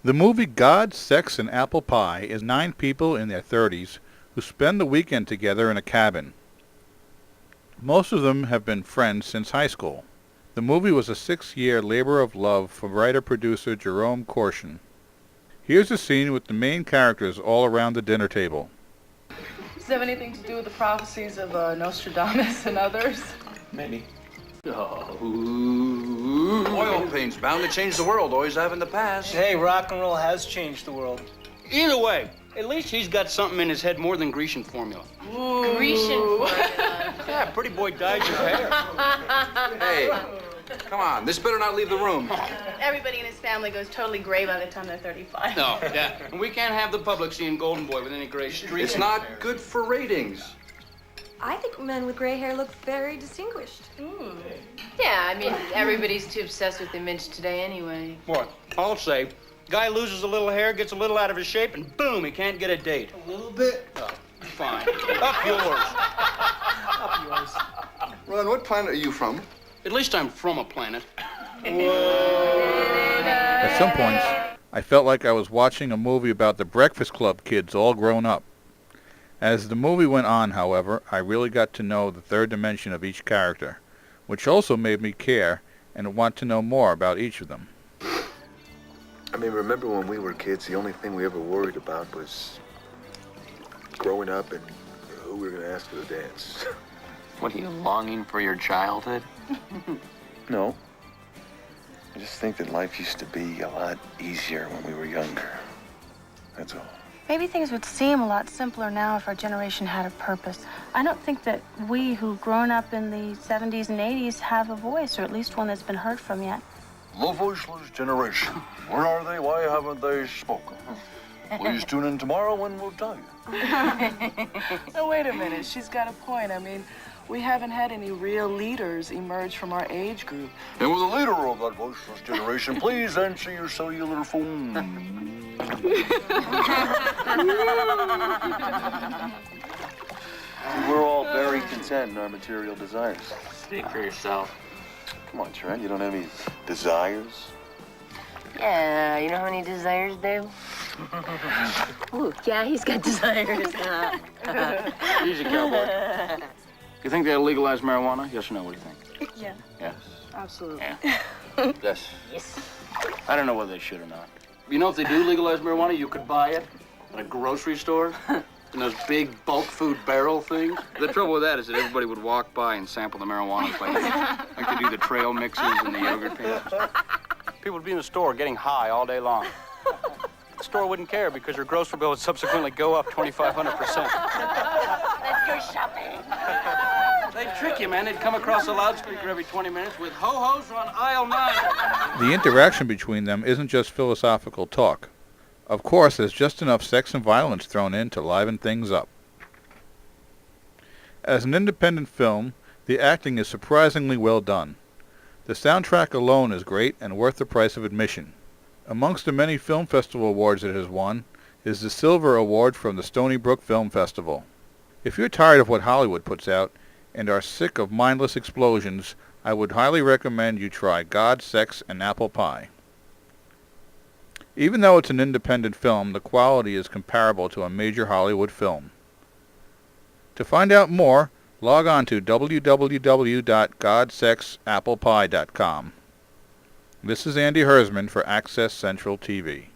The movie God, Sex, and Apple Pie is 9 people in their 30s who spend the weekend together in a cabin. Most of them have been friends since high school. The movie was a 6-year labor of love for writer-producer Jerome Corshin. Here's a scene with the main characters all around the dinner table. Does it have anything to do with the prophecies of Nostradamus and others? Maybe. Oil paint's bound to change the world, always have in the past. Hey, rock and roll has changed the world. Either way, at least he's got something in his head more than Grecian formula. Ooh. Grecian formula. Yeah, pretty boy dyed your hair. Hey, come on, this better not leave the room. Everybody in his family goes totally gray by the time they're 35. No, yeah. And we can't have the public seeing Golden Boy with any gray streaks. It's not good for ratings. I think men with gray hair look very distinguished. Yeah, I mean, everybody's too obsessed with image today anyway. What? I'll say, guy loses a little hair, gets a little out of his shape, and boom, he can't get a date. A little bit. Oh, fine. Up yours. Up yours. Ron, what planet are you from? At least I'm from a planet. At some points, I felt like I was watching a movie about the Breakfast Club kids all grown up. As the movie went on, however, I really got to know the third dimension of each character, which also made me care and want to know more about each of them. I mean, remember when we were kids, the only thing we ever worried about was growing up and who we were going to ask for the dance. What, are you longing for your childhood? No. I just think that life used to be a lot easier when we were younger. That's all. Maybe things would seem a lot simpler now if our generation had a purpose. I don't think that we who've grown up in the 70s and 80s have a voice, or at least one that's been heard from yet. The voiceless generation. Where are they? Why haven't they spoken? Please tune in tomorrow and we'll tell you. Oh, wait a minute. She's got a point. I mean, we haven't had any real leaders emerge from our age group. And with the leader of that voiceless generation, please answer your cellular phone. We're all very content in our material desires. Speak for yourself. Come on, Trent, you don't have any desires? Yeah, you know how many desires, Dave? Ooh, yeah, he's got desires. Easy, cowboy. You think they'll legalize marijuana? Yes or no? What do you think? Yeah, Yes. absolutely. Yeah. Yes. Yes. I don't know whether they should or not. You know, if they do legalize marijuana, you could buy it at a grocery store in those big bulk food barrel things. The trouble with that is that everybody would walk by and sample the marijuana like they do the trail mixes and the yogurt peanuts. People would be in the store getting high all day long. The store wouldn't care because your grocery bill would subsequently go up 2,500%. Let's go shopping. They'd trick you, man. They'd come across a loudspeaker every 20 minutes with ho-hos on aisle 9. The interaction between them isn't just philosophical talk. Of course, there's just enough sex and violence thrown in to liven things up. As an independent film, the acting is surprisingly well done. The soundtrack alone is great and worth the price of admission. Amongst the many film festival awards it has won is the Silver Award from the Stony Brook Film Festival. If you're tired of what Hollywood puts out and are sick of mindless explosions, I would highly recommend you try God, Sex, and Apple Pie. Even though it's an independent film, the quality is comparable to a major Hollywood film. To find out more, log on to www.godsexapplepie.com. This is Andy Hersman for Access Central TV.